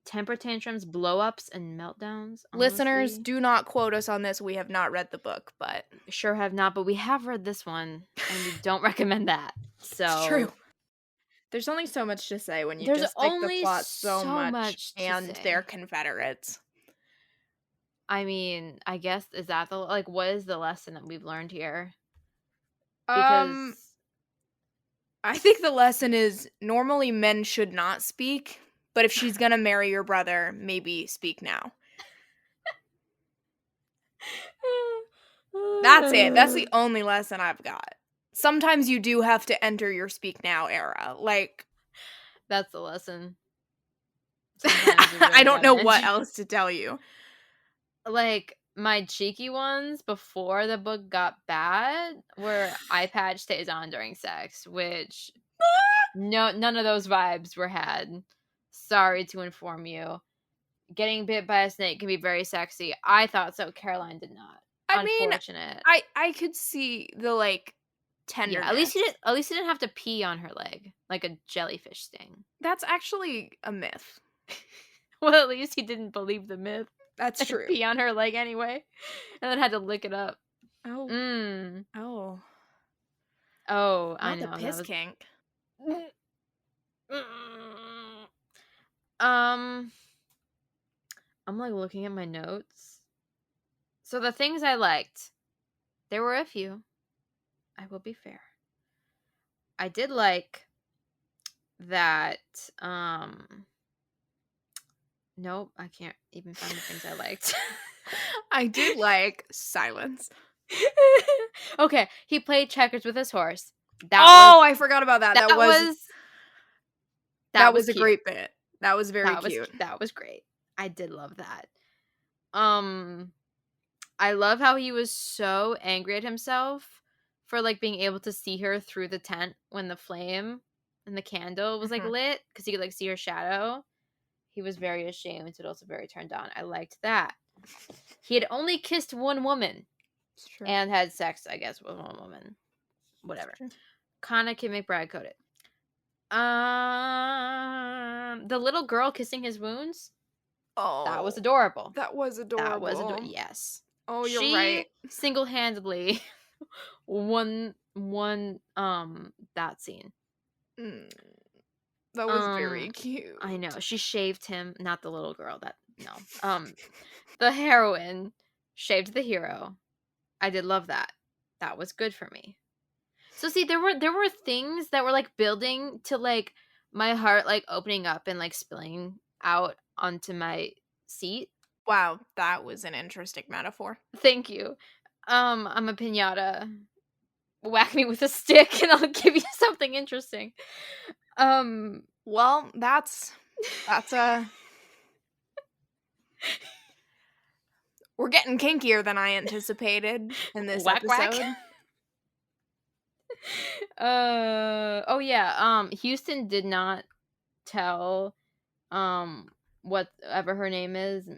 Temper tantrums, blow-ups, and meltdowns. Listeners, Honestly, do not quote us on this. We have not read the book, but sure have not, but we have read this one, and we don't recommend that. So it's true. There's only so much to say when you There's just like the only plot so much to and say. they're Confederates. I mean, I guess is that what is the lesson that we've learned here? Because I think the lesson is normally men should not speak, but if she's gonna marry your brother, maybe speak now. That's it. That's the only lesson I've got. Sometimes you do have to enter your speak now era. Like, that's the lesson. I don't know what else to tell you. Like, my cheeky ones before the book got bad were eye patch stays on during sex, which none of those vibes were had. Sorry to inform you. Getting bit by a snake can be very sexy. I thought so. Caroline did not. Unfortunate. I could see the tenderness. Yeah, at least he didn't have to pee on her leg like a jellyfish sting. That's actually a myth. Well, at least he didn't believe the myth. That's true. Pee on her leg anyway, and then had to lick it up. Oh. Oh. I know. The piss kink. I'm like looking at my notes. So the things I liked, there were a few. I will be fair. I did like that. Nope, I can't even find the things I liked. I did like silence. Okay, he played checkers with his horse. I forgot about that. That was a cute. great bit. That was very cute. That was great. I did love that. I love how he was so angry at himself for like being able to see her through the tent when the flame and the candle was like lit, because he could like see her shadow. He was very ashamed, but also very turned on. I liked that. He had only kissed one woman and had sex, I guess, with one woman. Whatever. Kind of Kid McBride coded. The little girl kissing his wounds. Oh, that was adorable. Yes. Oh, you're right. Single-handedly won that scene. That was very cute. I know. She shaved him, not the little girl. The heroine shaved the hero. I did love that. That was good for me. So see, there were things that were like building to like my heart like opening up and like spilling out onto my seat. Wow, that was an interesting metaphor. Thank you. I'm a piñata. Whack me with a stick and I'll give you something interesting. Well, that's a we're getting kinkier than I anticipated in this episode. Oh yeah. Houston did not tell whatever her name is,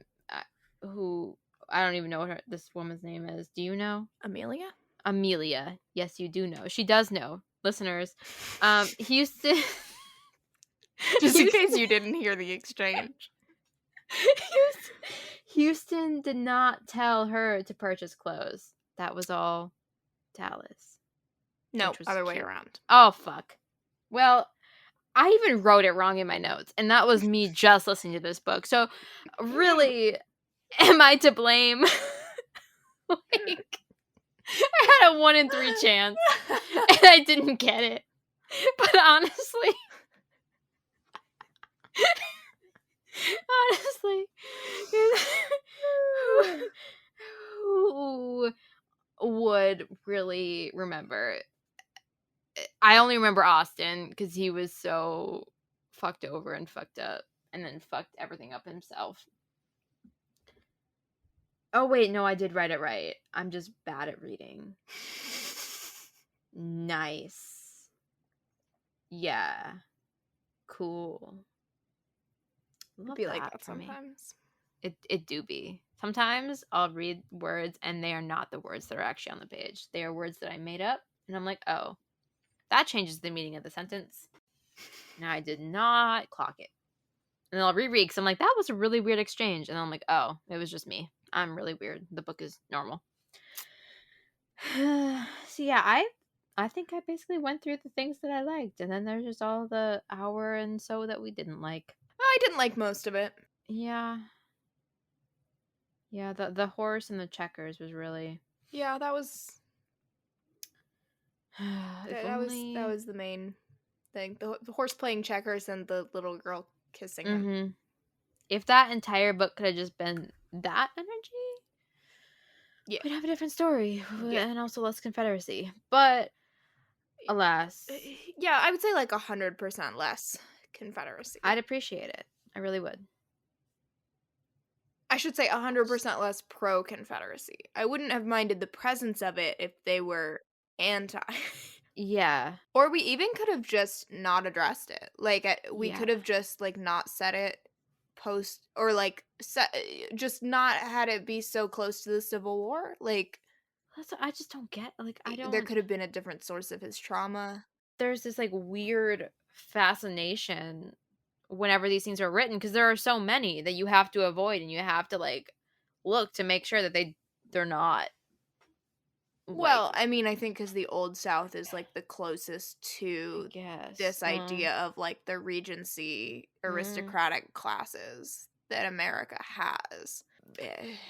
who I don't even know what this woman's name is. Do you know? Amelia. Yes, you do know. She does know. Listeners. Houston. Just in case you didn't hear the exchange. Houston did not tell her to purchase clothes. That was all Dallas. No, other way around. Oh, fuck. Well, I even wrote it wrong in my notes, and that was me just listening to this book. So, really, am I to blame? Like, I had a 1 in 3 chance, and I didn't get it. But honestly, who would really remember? I only remember Austin because he was so fucked over and fucked up and then fucked everything up himself. Oh, wait, no, I did write it right. I'm just bad at reading. Nice. Yeah. Cool. It'd be like that sometimes. It do be. Sometimes I'll read words and they are not the words that are actually on the page. They are words that I made up and I'm like, oh, that changes the meaning of the sentence. No, I did not clock it. And then I'll reread because I'm like, that was a really weird exchange. And then I'm like, oh, it was just me. I'm really weird. The book is normal. So yeah, I think I basically went through the things that I liked. And then there's just all the hour and so that we didn't like. I didn't like most of it. Yeah. Yeah, the horse and the checkers was really... Yeah, that was... that was the main thing. The horse playing checkers and the little girl kissing him. If that entire book could have just been that energy, we'd have a different story. And also less Confederacy. But alas. Yeah, I would say like 100% less Confederacy. I'd appreciate it. I really would. I should say 100% less pro-Confederacy. I wouldn't have minded the presence of it if they were anti. Yeah. Or we even could have just not addressed it. Like, we could have just, like, not said it post, or, like, just not had it be so close to the Civil War. Like, I just don't get, like, I don't... There could have been a different source of his trauma. There's this, like, weird fascination whenever these things are written, because there are so many that you have to avoid, and you have to, like, look to make sure that they're not. Well, I mean, I think because the Old South is, like, the closest to this idea of, like, the Regency aristocratic classes that America has.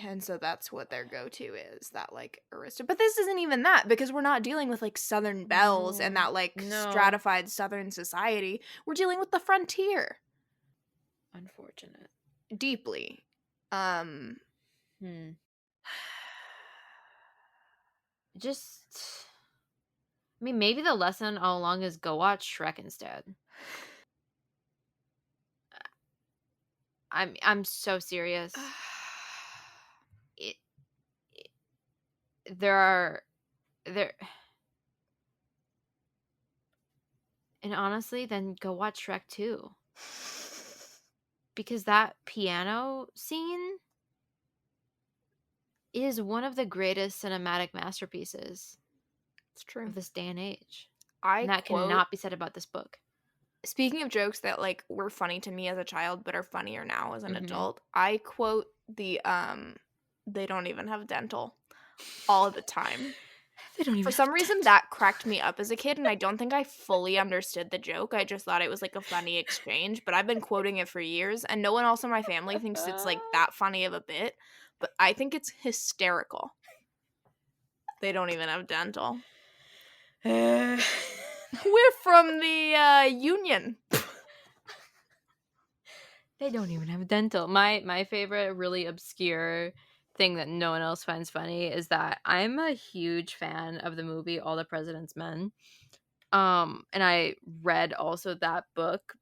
And so that's what their go-to is, that, like, but this isn't even that, because we're not dealing with, like, Southern belles and that, like, stratified Southern society. We're dealing with the frontier. Unfortunate. Deeply. Just I mean, maybe the lesson all along is go watch Shrek instead. I'm so serious. It, there, and honestly, then go watch Shrek 2. Because that piano scene is one of the greatest cinematic masterpieces It's true. of this day and age. I And that quote, cannot be said about this book. speaking of jokes that like were funny to me as a child but are funnier now as an Mhm. adult, I quote the they don't even have dental all the time. They don't even For some reason that cracked me up as a kid, and I don't think I fully understood the joke. I just thought it was like a funny exchange, but I've been quoting it for years, and no one else in my family thinks it's like that funny of a bit, but I think it's hysterical. They don't even have dental. We're from the union. They don't even have dental. My favorite really obscure thing that no one else finds funny is that I'm a huge fan of the movie All the President's Men. And I read also that book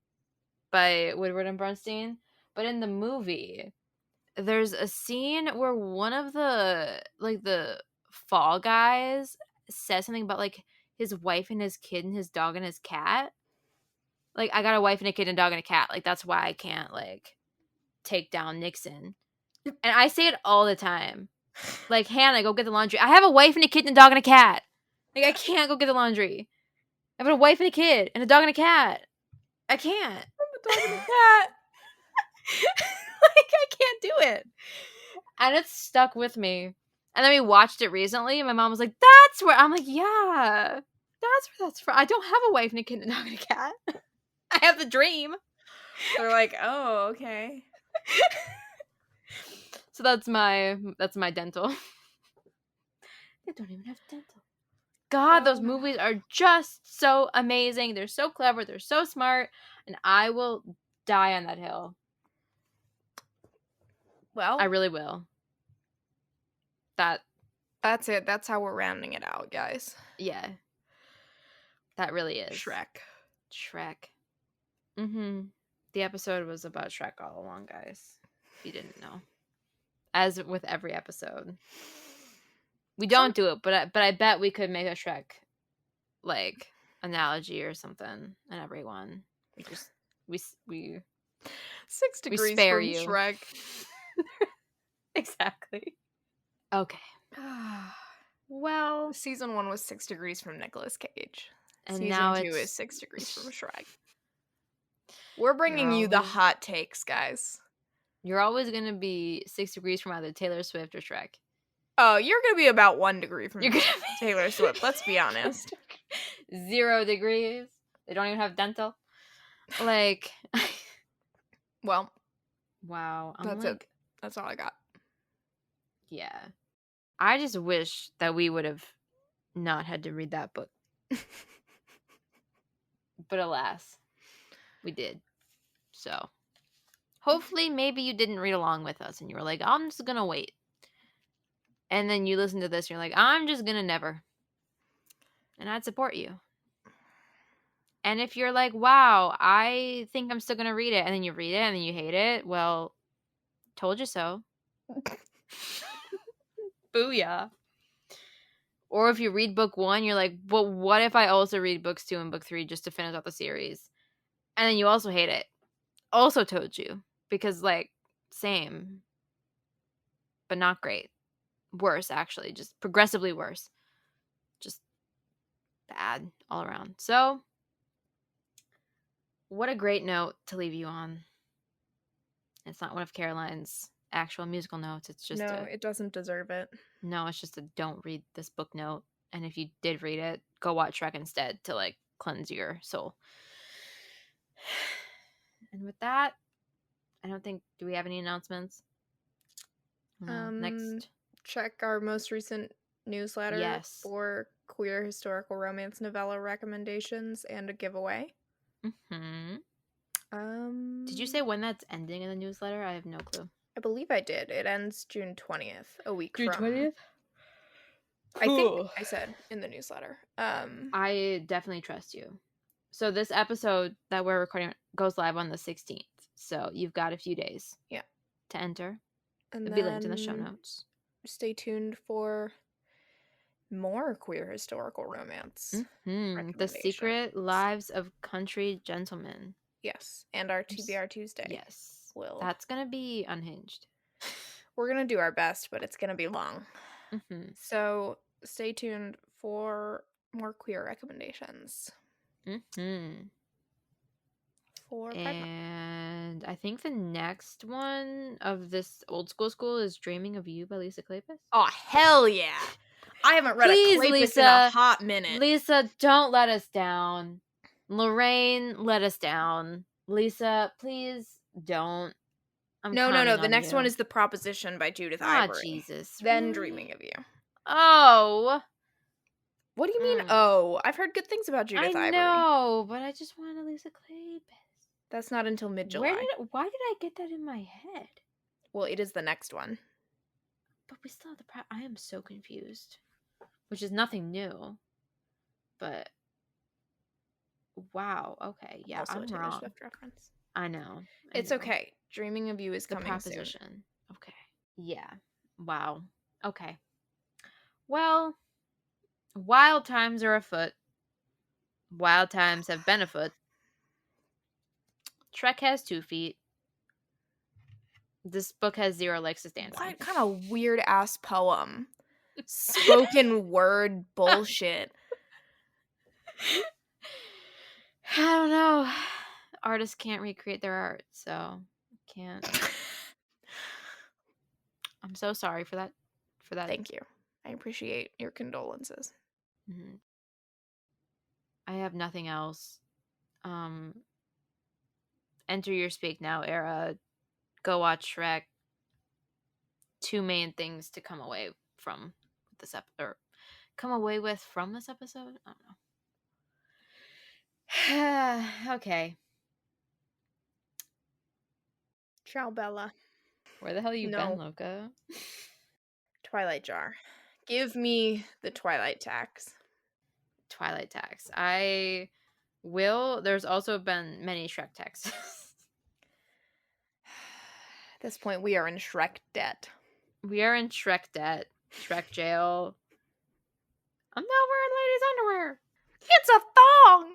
by Woodward and Bernstein. But in the movie, there's a scene where one of the fall guys says something about like his wife and his kid and his dog and his cat. Like, I got a wife and a kid and a dog and a cat. Like, that's why I can't like take down Nixon. And I say it all the time. Like, Hannah, go get the laundry. I have a wife and a kid and a dog and a cat. Like, I can't go get the laundry. I have a wife and a kid and a dog and a cat. I can't. A dog and a cat. Like, I can't do it. And it's stuck with me. And then we watched it recently, and my mom was like, that's where... I'm like, yeah. That's where that's from. I don't have a wife and a kid and a dog and a cat. I have the dream. They're like, oh, okay. So that's my dental. They don't even have dental. God, those movies are just so amazing. They're so clever. They're so smart. And I will die on that hill. Well, I really will. That's it. That's how we're rounding it out, guys. Yeah. That really is. Shrek. Mm-hmm. The episode was about Shrek all along, guys. If you didn't know. As with every episode. We don't do it, but I bet we could make a Shrek like analogy or something in every one. We 6 degrees spare from you. Shrek. Exactly. Okay. Well, season 1 was 6 degrees from Nicolas Cage. And season now 2 it's is 6 degrees from Shrek. We're bringing you the hot takes, guys. You're always going to be 6 degrees from either Taylor Swift or Shrek. Oh, you're going to be about 1 degree from Taylor Swift, let's be honest. 0 degrees. They don't even have dental. Like, well, wow. That's it. That's all I got. Yeah. I just wish that we would have not had to read that book. But alas, we did. So, hopefully maybe you didn't read along with us and you were like, I'm just going to wait. And then you listen to this and you're like, I'm just going to never. And I'd support you. And if you're like, wow, I think I'm still going to read it, and then you read it and then you hate it, well, told you so. Booyah. Or if you read book 1, you're like, but what if I also read books 2 and book 3 just to finish out the series? And then you also hate it. Also told you. Because, like, same. But not great. Worse, actually. Just progressively worse. Just bad all around. So, what a great note to leave you on. It's not one of Caroline's actual musical notes. It's just it doesn't deserve it. No, it's just a don't read this book note. And if you did read it, go watch Shrek instead to like cleanse your soul. And with that, I don't think, do we have any announcements? Next, check our most recent newsletter for queer historical romance novella recommendations and a giveaway. Mm-hmm. Did you say when that's ending in the newsletter? I have no clue. I believe I did. It ends June 20th, a week June from 20th? I think I said in the newsletter. I definitely trust you. So this episode that we're recording goes live on the 16th. So you've got a few days. Yeah. To enter. And It'll be linked in the show notes. Stay tuned for more queer historical romance. The Secret Lives of Country Gentlemen. Yes. And our TBR Tuesday. Yes. That's going to be unhinged. We're going to do our best, but it's going to be long. So stay tuned for more queer recommendations. And I think the next one of this old school is Dreaming of You by Lisa Kleypas. Oh, hell yeah. I haven't read a Kleypas in a hot minute. Lisa, don't let us down. Lorraine, let us down. Lisa, please don't. No. The next one is The Proposition by Judith Ivory. Jesus. Then Dreaming of You. Oh. What do you mean, oh? I've heard good things about Judith Ivory. I know, but I just wanted Lisa Kleypas. That's not until mid-July. Why did I get that in my head? Well, it is the next one. But we still have I am so confused. Which is nothing new. But wow, okay. Yeah, also I'm a Taylor wrong. Swift reference. I know. It's okay. Dreaming of You is coming Proposition. soon. Okay. Yeah. Wow. Okay. Well, wild times are afoot. Wild times have been afoot. Shrek has 2 feet. This book has 0 legs to stand on. What kind of weird ass poem? Spoken word bullshit. I don't know. Artists can't recreate their art, so can't. I'm so sorry for that. Thank you. I appreciate your condolences. I have nothing else. Enter your Speak Now era. Go watch Shrek. 2 main things to come away from this episode. From this episode? I don't know. Okay. Ciao, Bella. Where the hell you been, Loca? Twilight jar. Give me the Twilight tax. Twilight tax. I will. There's also been many Shrek taxes. At this point, we are in Shrek debt. We are in Shrek debt. Shrek jail. I'm not wearing ladies' underwear. It's a thong!